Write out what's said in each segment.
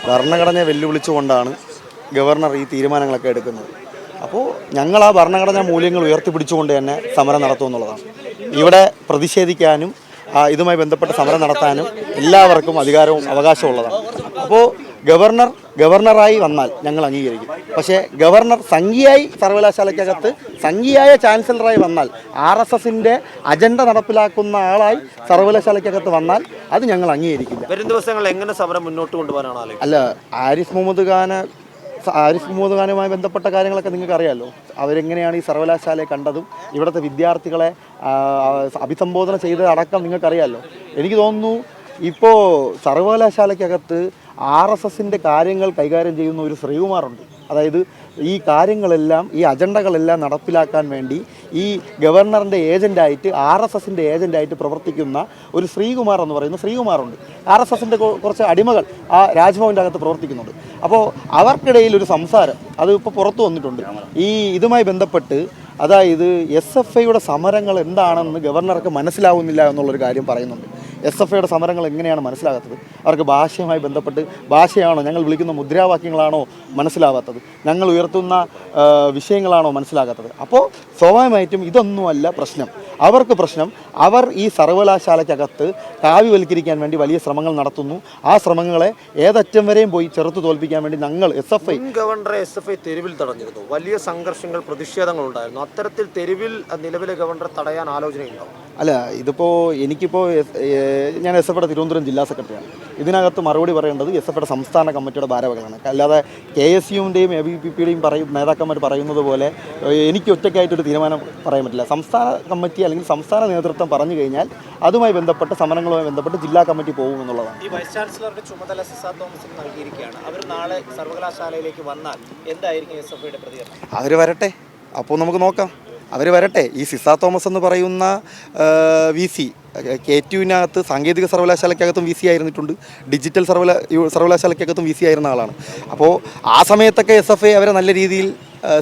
ഭരണഘടനയെ വെല്ലുവിളിച്ചുകൊണ്ടാണ് ഗവർണർ ഈ തീരുമാനങ്ങളൊക്കെ എടുക്കുന്നത്. അപ്പോൾ ഞങ്ങൾ ആ ഭരണഘടനാ മൂല്യങ്ങൾ ഉയർത്തിപ്പിടിച്ചുകൊണ്ട് തന്നെ സമരം നടത്തുമെന്നുള്ളതാണ്. ഇവിടെ പ്രതിഷേധിക്കാനും ഇതുമായി ബന്ധപ്പെട്ട് സമരം നടത്താനും എല്ലാവർക്കും അധികാരവും അവകാശമുള്ളതാണ്. അപ്പോൾ ഗവർണറായി വന്നാൽ ഞങ്ങൾ അംഗീകരിക്കും. പക്ഷേ ഗവർണർ സംഘീയായി സർവകലാശാലയ്ക്കകത്ത് സംഘീയായ ചാൻസലറായി വന്നാൽ RSSന്റെ അജണ്ട നടപ്പിലാക്കുന്ന ആളായി സർവകലാശാലയ്ക്കകത്ത് വന്നാൽ അത് ഞങ്ങൾ അംഗീകരിക്കില്ല. വരും ദിവസങ്ങളിൽ എങ്ങനെ സമരം മുന്നോട്ട് കൊണ്ടുപോകാനാണ്? അല്ല, ആരിഫ് മുഹമ്മദ് ഖാനുമായി ബന്ധപ്പെട്ട കാര്യങ്ങളൊക്കെ നിങ്ങൾക്ക് അറിയാമല്ലോ. അവരെങ്ങനെയാണ് ഈ സർവകലാശാലയെ കണ്ടതും ഇവിടുത്തെ വിദ്യാർത്ഥികളെ അഭിസംബോധന ചെയ്തതടക്കം നിങ്ങൾക്കറിയാമല്ലോ. എനിക്ക് തോന്നുന്നു ഇപ്പോൾ സർവകലാശാലയ്ക്കകത്ത് RSSന്റെ കാര്യങ്ങൾ കൈകാര്യം ചെയ്യുന്ന ഒരു ശ്രീകുമാറുണ്ട്. അതായത് ഈ കാര്യങ്ങളെല്ലാം, ഈ അജണ്ടകളെല്ലാം നടപ്പിലാക്കാൻ വേണ്ടി ഈ ഗവർണറിൻ്റെ ഏജൻ്റായിട്ട് RSSന്റെ ഏജൻ്റായിട്ട് പ്രവർത്തിക്കുന്ന ഒരു ശ്രീകുമാർ എന്ന് പറയുന്ന ശ്രീകുമാറുണ്ട്. RSSന്റെ കുറച്ച് അടിമകൾ ആ രാജ്ഭവൻ്റെ അകത്ത് പ്രവർത്തിക്കുന്നുണ്ട്. അപ്പോൾ അവർക്കിടയിൽ ഒരു സംസാരം അത് ഇപ്പോൾ പുറത്തു വന്നിട്ടുണ്ട്. ഇതുമായി ബന്ധപ്പെട്ട് അതായത് SFIയുടെ സമരങ്ങൾ എന്താണെന്ന് ഗവർണർക്ക് മനസ്സിലാവുന്നില്ല എന്നുള്ളൊരു കാര്യം പറയുന്നുണ്ട്. SFIയുടെ സമരങ്ങൾ എങ്ങനെയാണ് മനസ്സിലാകാത്തത്? അവർക്ക് ഭാഷയുമായി ബന്ധപ്പെട്ട് ഭാഷയാണോ, ഞങ്ങൾ വിളിക്കുന്ന മുദ്രാവാക്യങ്ങളാണോ മനസ്സിലാവാത്തത്? ഞങ്ങൾ ഉയർത്തുന്ന വിഷയങ്ങളാണോ മനസ്സിലാകാത്തത്? അപ്പോൾ സ്വാഭാവികമായിട്ടും ഇതൊന്നുമല്ല പ്രശ്നം. അവർക്ക് പ്രശ്നം അവർ ഈ സർവകലാശാലയ്ക്കകത്ത് കാവ്യവൽക്കരിക്കാൻ വേണ്ടി വലിയ ശ്രമങ്ങൾ നടത്തുന്നു. ആ ശ്രമങ്ങളെ ഏതറ്റം വരെയും പോയി ചെറുത്ത് തോൽപ്പിക്കാൻ വേണ്ടി ഞങ്ങൾ SFI ഗവർണറെ SFI തെരുവിൽ തടഞ്ഞിരുന്നു. വലിയ സംഘർഷങ്ങൾ, പ്രതിഷേധങ്ങൾ ഉണ്ടായിരുന്നു. അത്തരത്തിൽ തെരുവിൽ നിലവിലെ ഗവർണറെ തടയാൻ ആലോചനയുണ്ടോ? അല്ല, എനിക്കിപ്പോൾ ഞാൻ SFIയുടെ തിരുവനന്തപുരം ജില്ലാ സെക്രട്ടറിയാണ്. ഇതിനകത്ത് മറുപടി പറയേണ്ടത് SFIയുടെ സംസ്ഥാന കമ്മിറ്റിയുടെ ഭാരവാഹികളാണ്. അല്ലാതെ KSUവിൻ്റെയും ABVPയുടെയും നേതാക്കന്മാർ പറയുന്നത് പോലെ എനിക്ക് ഒറ്റയ്ക്കായിട്ടൊരു തീരുമാനം പറയാൻ പറ്റില്ല. സംസ്ഥാന കമ്മിറ്റി അല്ലെങ്കിൽ സംസ്ഥാന നേതൃത്വം പറഞ്ഞു കഴിഞ്ഞാൽ അതുമായി ബന്ധപ്പെട്ട് സമരങ്ങളുമായി ബന്ധപ്പെട്ട് ജില്ലാ കമ്മിറ്റി പോകുമെന്നുള്ളതാണ്. ഈ വൈസ് ചാൻസലറുടെ ചുമതല സിസാ തോമസിന് നൽകിയിരിക്കുകയാണ്. അവർ നാളെ സർവകലാശാലയിലേക്ക് വന്നാൽ എന്തായിരിക്കും SFIയുടെ പ്രതികരണം? അവർ വരട്ടെ, അപ്പോൾ നമുക്ക് നോക്കാം. അവർ വരട്ടെ. ഈ സിസാ തോമസ് എന്ന് പറയുന്ന VC KTUവിനകത്ത് സാങ്കേതിക സർവകലാശാലയ്ക്കകത്തും VC ആയിരുന്നിട്ടുണ്ട്, ഡിജിറ്റൽ സർവകലാശാലയ്ക്കകത്തും VC ആയിരുന്ന ആളാണ്. അപ്പോൾ ആ സമയത്തൊക്കെ SFI അവരെ നല്ല രീതിയിൽ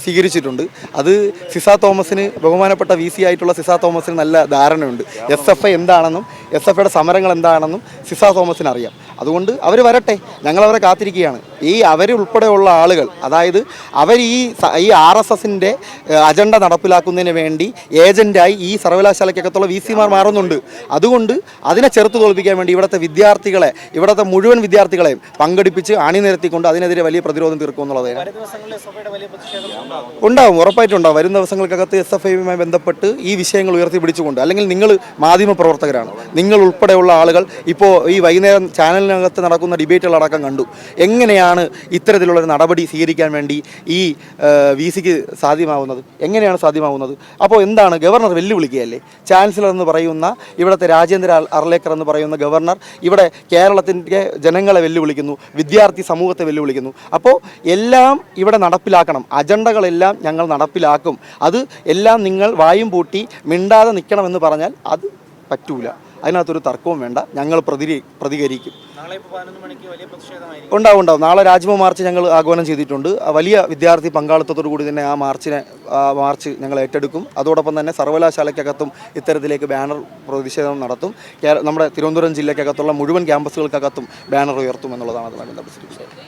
സ്വീകരിച്ചിട്ടുണ്ട്. അത് സിസാ തോമസിന്, ബഹുമാനപ്പെട്ട VC ആയിട്ടുള്ള സിസാ തോമസിന് നല്ല ധാരണയുണ്ട്. SFI എന്താണെന്നും SFIയുടെ സമരങ്ങൾ എന്താണെന്നും സിസാ തോമസിന് അറിയാം. അതുകൊണ്ട് അവർ വരട്ടെ, ഞങ്ങളവരെ കാത്തിരിക്കുകയാണ്. അവരുൾപ്പെടെയുള്ള ആളുകൾ, അതായത് അവർ ഈ RSSന്റെ അജണ്ട നടപ്പിലാക്കുന്നതിന് വേണ്ടി ഏജൻ്റായി ഈ സർവകലാശാലയ്ക്കകത്തുള്ള VCമാർ മാറുന്നുണ്ട്. അതുകൊണ്ട് അതിനെ ചെറുത്ത് തോൽപ്പിക്കാൻ വേണ്ടി ഇവിടുത്തെ മുഴുവൻ വിദ്യാർത്ഥികളെയും പങ്കെടുപ്പിച്ച് അണിനിരത്തിക്കൊണ്ട് അതിനെതിരെ വലിയ പ്രതിരോധം തീർക്കുമെന്നുള്ളത് ഉണ്ടാവും, ഉറപ്പായിട്ടുണ്ടാവും. വരും ദിവസങ്ങൾക്കകത്ത് SFIയുമായി ബന്ധപ്പെട്ട് ഈ വിഷയങ്ങൾ ഉയർത്തിപ്പിടിച്ചുകൊണ്ട്, അല്ലെങ്കിൽ നിങ്ങൾ മാധ്യമപ്രവർത്തകരാണ്, നിങ്ങൾ ഉൾപ്പെടെയുള്ള ആളുകൾ ഇപ്പോൾ ഈ വൈകുന്നേരം ചാനലിനകത്ത് നടക്കുന്ന ഡിബേറ്റുകളടക്കം കണ്ടു. എങ്ങനെയാണ് ഇത്തരത്തിലുള്ളൊരു നടപടി സ്വീകരിക്കാൻ വേണ്ടി ഈ VCക്ക് സാധ്യമാവുന്നത്? എങ്ങനെയാണ് സാധ്യമാവുന്നത്? അപ്പോൾ എന്താണ്, ഗവർണർ വെല്ലുവിളിക്കുകയല്ലേ? ചാൻസലർ എന്ന് പറയുന്ന ഇവിടുത്തെ രാജേന്ദ്ര അർലേക്കർ എന്ന് പറയുന്ന ഗവർണർ ഇവിടെ കേരളത്തിൻ്റെ ജനങ്ങളെ വെല്ലുവിളിക്കുന്നു, വിദ്യാർത്ഥി സമൂഹത്തെ വെല്ലുവിളിക്കുന്നു. അപ്പോൾ എല്ലാം ഇവിടെ നടപ്പിലാക്കണം, അജണ്ടകളെല്ലാം ഞങ്ങൾ നടപ്പിലാക്കും, അത് എല്ലാം നിങ്ങൾ വായും പൂട്ടി മിണ്ടാതെ നിൽക്കണമെന്ന് പറഞ്ഞാൽ അത് പറ്റൂല. അതിനകത്തൊരു തർക്കവും വേണ്ട. ഞങ്ങൾ പ്രതികരിക്കും. ഉണ്ടാവും. നാളെ രാജ്ഭവൻ മാർച്ച് ഞങ്ങൾ ആഹ്വാനം ചെയ്തിട്ടുണ്ട്. വലിയ വിദ്യാർത്ഥി പങ്കാളിത്തത്തോടു കൂടി തന്നെ ആ മാർച്ച് ഞങ്ങൾ ഏറ്റെടുക്കും. അതോടൊപ്പം തന്നെ സർവകലാശാലയ്ക്കകത്തും ഇത്തരത്തിലേക്ക് ബാനർ പ്രതിഷേധം നടത്തും. നമ്മുടെ തിരുവനന്തപുരം ജില്ലയ്ക്കകത്തുള്ള മുഴുവൻ ക്യാമ്പസുകൾക്കകത്തും ബാനർ ഉയർത്തും എന്നുള്ളതാണ് അതുമായി ബന്ധപ്പെട്ട.